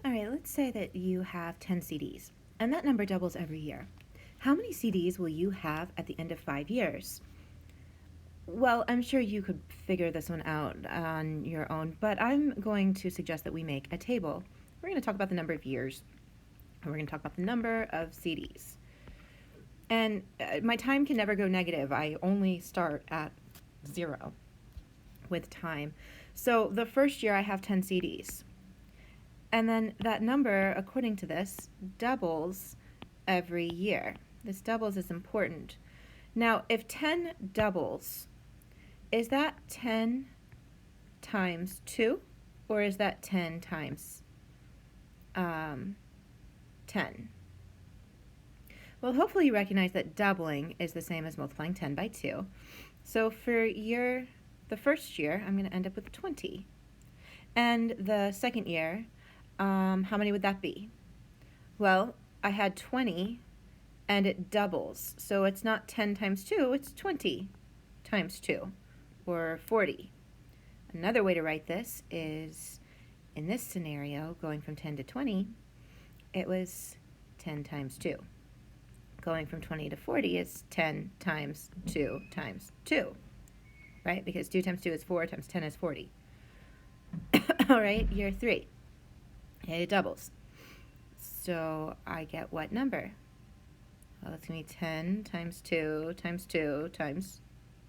All right, let's say that you have 10 CDs, and that number doubles every year. How many CDs will you have at the end of 5 years? Well, I'm sure you could figure this one out on your own, but I'm going to suggest that we make a table. We're going to talk about the number of years, and we're going to talk about the number of CDs. And my time can never go negative. I only start at 0 with time. So the first year I have 10 CDs. And then that number, according to this, doubles every year. This doubles is important. Now, if 10 doubles, is that 10 times 2, or is that 10 times 10? Well, hopefully you recognize that doubling is the same as multiplying 10 by 2. So for the first year, I'm going to end up with 20. And the second year, how many would that be? Well, I had 20, and it doubles. So it's not 10 times 2, it's 20 times 2, or 40. Another way to write this is, in this scenario, going from 10 to 20, it was 10 times 2. Going from 20 to 40 is 10 times 2 times 2, right? Because 2 times 2 is 4 times 10 is 40. All right, year 3. It doubles. So I get what number? Well, it's going to be 10 times 2 times 2 times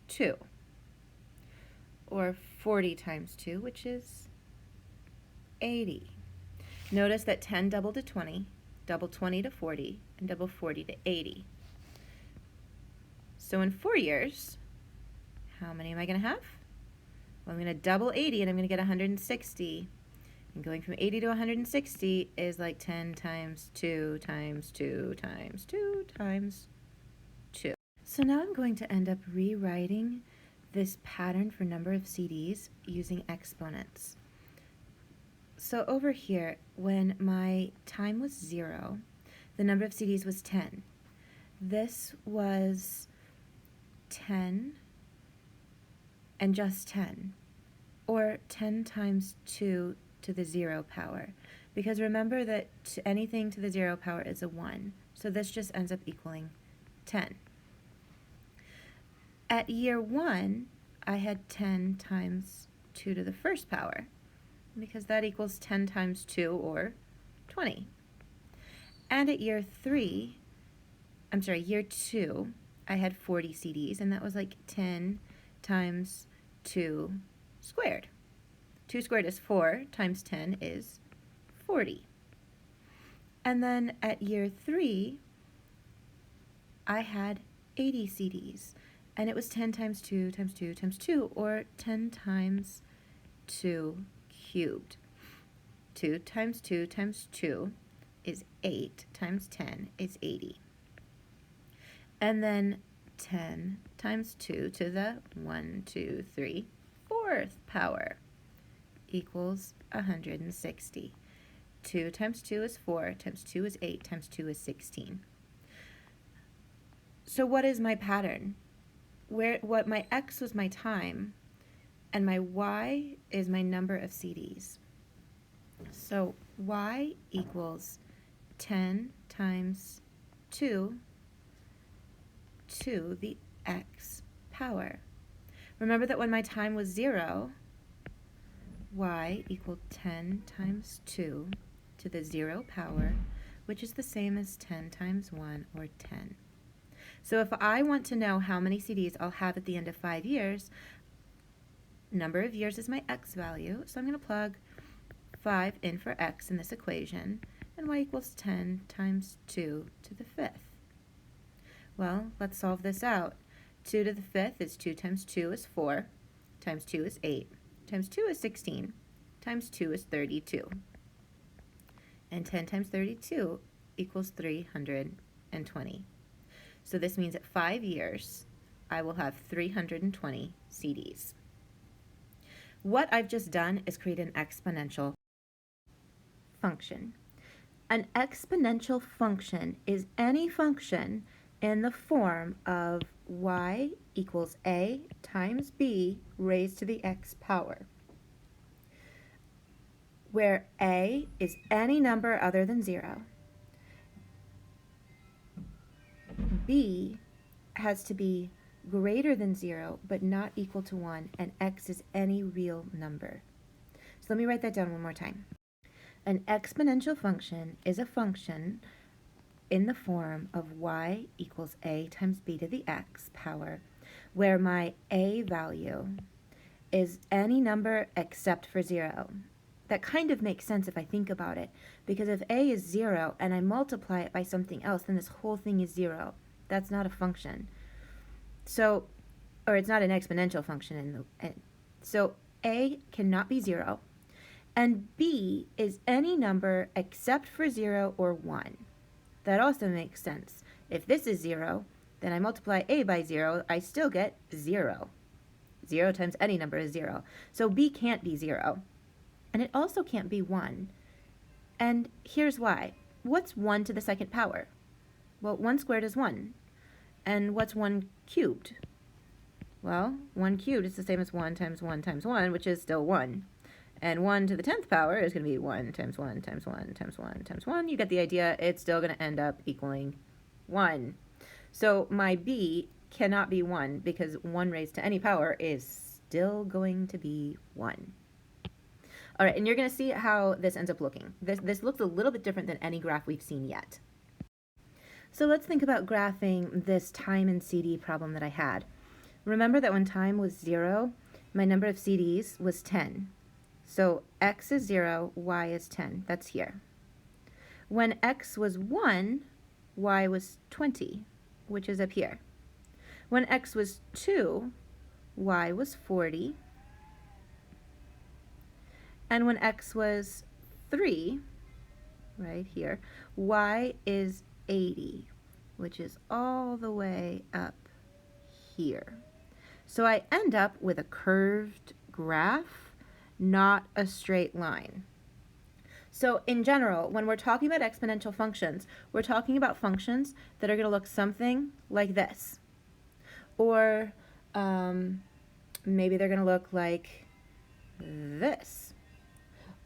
2. Or 40 times 2, which is 80. Notice that 10 doubled to 20, double 20 to 40, and double 40 to 80. So in 4 years, how many am I going to have? Well, I'm going to double 80, and I'm going to get 160. And going from 80 to 160 is like 10 times 2 times 2 times 2 times 2. So now I'm going to end up rewriting this pattern for number of CDs using exponents. So over here, when my time was 0, the number of CDs was 10. This was 10 and just 10, or 10 times 2 to the 0 power, because remember that anything to the 0 power is a 1, so this just ends up equaling 10. At year 1, I had 10 times 2 to the first power, because that equals 10 times 2, or 20. And at year 2, I had 40 CDs, and that was like 10 times 2 squared. 2 squared is 4, times 10 is 40. And then at year 3, I had 80 CDs, and it was 10 times 2 times 2 times 2, or 10 times 2 cubed. 2 times 2 times 2 is 8, times 10 is 80. And then 10 times 2 to the 4th power equals 160. 2 times 2 is 4, times 2 is 8, times 2 is 16. So what is my pattern? What my x was my time, and my y is my number of CDs. So y equals 10 times 2 to the x power. Remember that when my time was 0, y equaled 10 times 2 to the 0 power, which is the same as 10 times 1, or 10. So if I want to know how many CDs I'll have at the end of 5 years, number of years is my x value, so I'm going to plug 5 in for x in this equation, and y equals 10 times 2 to the 5th. Well, let's solve this out. 2 to the 5th is 2 times 2 is 4, times 2 is 8, times 2 is 16, times 2 is 32. And 10 times 32 equals 320. So this means at 5 years, I will have 320 CDs. What I've just done is create an exponential function. An exponential function is any function in the form of y equals a times b raised to the x power. where a is any number other than 0, b has to be greater than 0 but not equal to 1, and x is any real number. So let me write that down one more time. An exponential function is a function in the form of y equals a times b to the x power, where my a value is any number except for 0. That kind of makes sense if I think about it, because if a is 0 and I multiply it by something else, then this whole thing is 0. That's not a function. So, or it's not an exponential function. So a cannot be 0, and b is any number except for 0 or 1. That also makes sense. If this is 0, then I multiply a by 0, I still get 0. 0 times any number is 0. So b can't be 0. And it also can't be 1. And here's why. What's 1 to the second power? Well, 1 squared is 1. And what's 1 cubed? Well, 1 cubed is the same as 1 times 1 times 1, which is still 1. And 1 to the 10th power is going to be 1 times 1 times 1 times 1 times 1. You get the idea. It's still going to end up equaling 1. So my b cannot be 1 because 1 raised to any power is still going to be 1. All right, and you're going to see how this ends up looking. This looks a little bit different than any graph we've seen yet. So let's think about graphing this time and CD problem that I had. Remember that when time was 0, my number of CDs was 10. So x is 0, y is 10. That's here. When x was 1, y was 20, which is up here. When x was 2, y was 40. And when x was 3, right here, y is 80, which is all the way up here. So I end up with a curved graph, not a straight line. So in general, when we're talking about exponential functions, we're talking about functions that are going to look something like this. Or maybe they're going to look like this.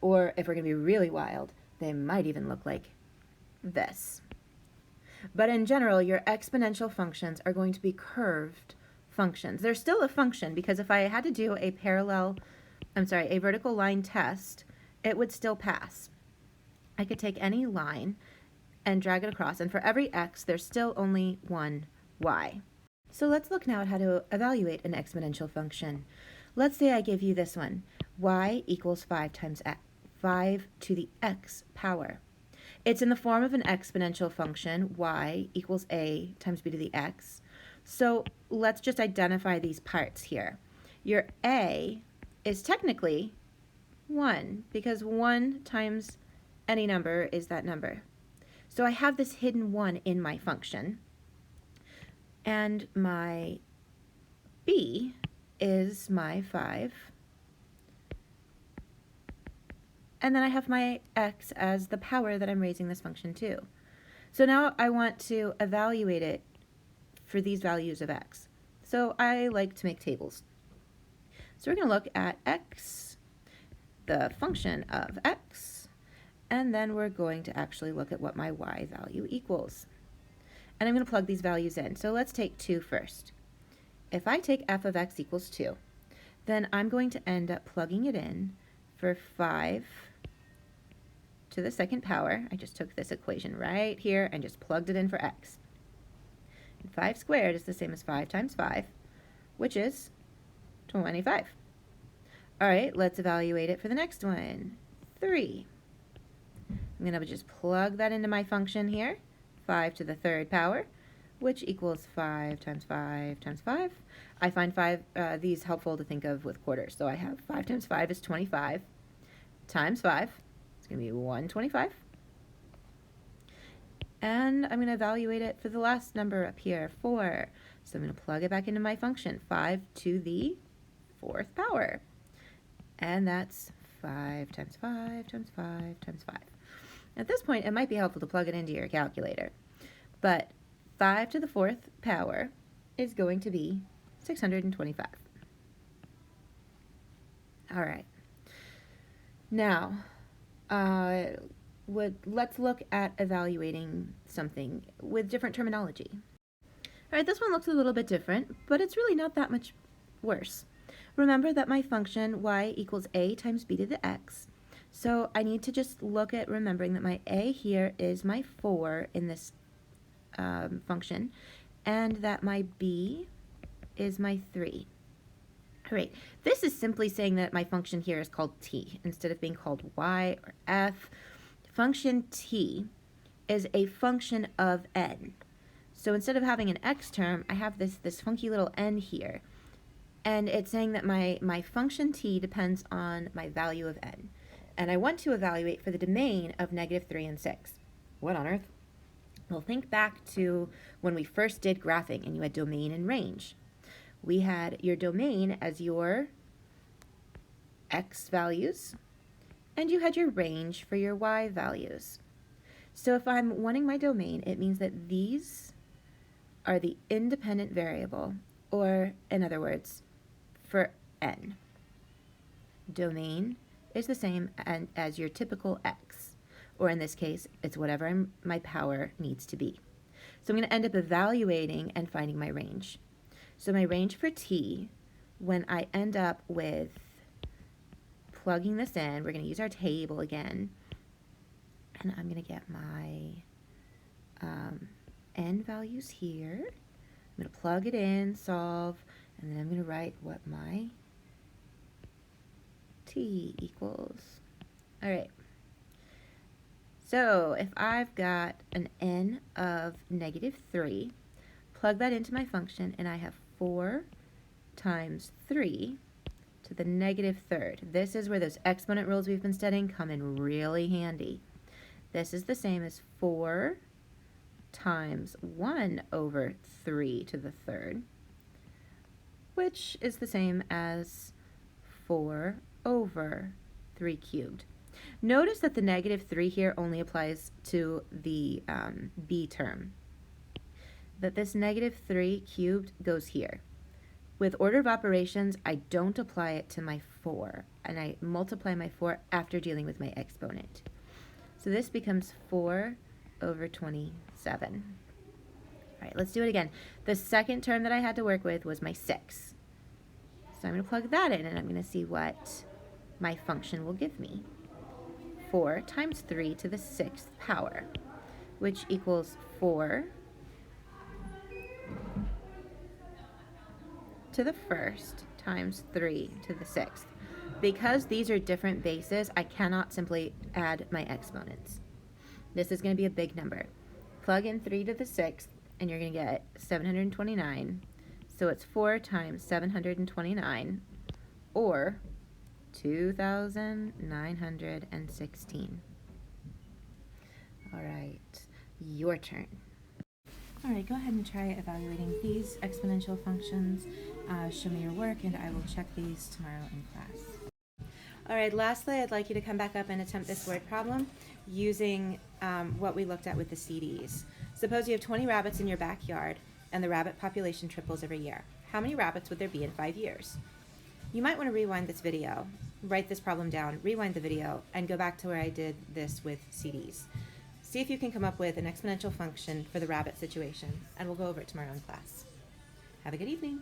Or if we're going to be really wild, they might even look like this. But in general, your exponential functions are going to be curved functions. They're still a function because if I had to do a vertical line test, it would still pass. I could take any line and drag it across, and for every x, there's still only one y. So let's look now at how to evaluate an exponential function. Let's say I give you this one, y equals 5 times x, 5 to the x power. It's in the form of an exponential function, y equals a times b to the x. So let's just identify these parts here. Your a is technically 1, because 1 times any number is that number. So I have this hidden 1 in my function. And my b is my 5. And then I have my x as the power that I'm raising this function to. So now I want to evaluate it for these values of x. So I like to make tables. So we're going to look at x, the function of x, and then we're going to actually look at what my y value equals. And I'm going to plug these values in. So let's take 2 first. If I take f of x equals 2, then I'm going to end up plugging it in for 5 to the second power. I just took this equation right here and just plugged it in for x. And 5 squared is the same as 5 times 5, which is 25. All right, let's evaluate it for the next one. 3. I'm going to just plug that into my function here. 5 to the third power, which equals 5 times 5 times 5. I find these helpful to think of with quarters. So I have 5 times 5 is 25 times 5. It's going to be 125. And I'm going to evaluate it for the last number up here, 4. So I'm going to plug it back into my function, 5 to the 4th power. And that's 5 times 5 times 5 times 5. At this point, it might be helpful to plug it into your calculator. But 5 to the 4th power is going to be 625. All right. Now, let's look at evaluating something with different terminology. All right, this one looks a little bit different, but it's really not that much worse. Remember that my function y equals a times b to the x. So I need to just look at remembering that my a here is my 4 in this function, and that my b is my 3. All right, this is simply saying that my function here is called t instead of being called y or f. Function t is a function of n. So instead of having an x term, I have this funky little n here. And it's saying that my function t depends on my value of n. And I want to evaluate for the domain of -3 and 6. What on earth? Well, think back to when we first did graphing and you had domain and range. We had your domain as your x values, and you had your range for your y values. So if I'm wanting my domain, it means that these are the independent variable, or in other words, for n. Domain is the same as your typical x, or in this case, it's whatever my power needs to be. So I'm going to end up evaluating and finding my range. So my range for t, when I end up with plugging this in, we're going to use our table again, and I'm going to get my n values here. I'm going to plug it in, solve, and then I'm going to write what my t equals. All right. So if I've got an n of -3, plug that into my function, and I have 4 times 3 to the -3rd. This is where those exponent rules we've been studying come in really handy. This is the same as 4 times 1/3 to the 3rd, which is the same as 4/3 cubed. Notice that the -3 here only applies to the b term. That this -3 cubed goes here. With order of operations, I don't apply it to my 4, and I multiply my 4 after dealing with my exponent. So this becomes 4/27. All right, let's do it again. The second term that I had to work with was my 6. So I'm going to plug that in, and I'm going to see what my function will give me. 4 times 3 to the 6th power, which equals 4 to the 1st times 3 to the 6th. Because these are different bases, I cannot simply add my exponents. This is going to be a big number. Plug in 3 to the 6th, and you're going to get 729. So it's 4 times 729, or 2,916. All right, your turn. All right, go ahead and try evaluating these exponential functions. Show me your work, and I will check these tomorrow in class. All right, lastly, I'd like you to come back up and attempt this word problem using what we looked at with the CDs. Suppose you have 20 rabbits in your backyard, and the rabbit population triples every year. How many rabbits would there be in 5 years? You might want to rewind this video, write this problem down, rewind the video, and go back to where I did this with CDs. See if you can come up with an exponential function for the rabbit situation, and we'll go over it tomorrow in class. Have a good evening.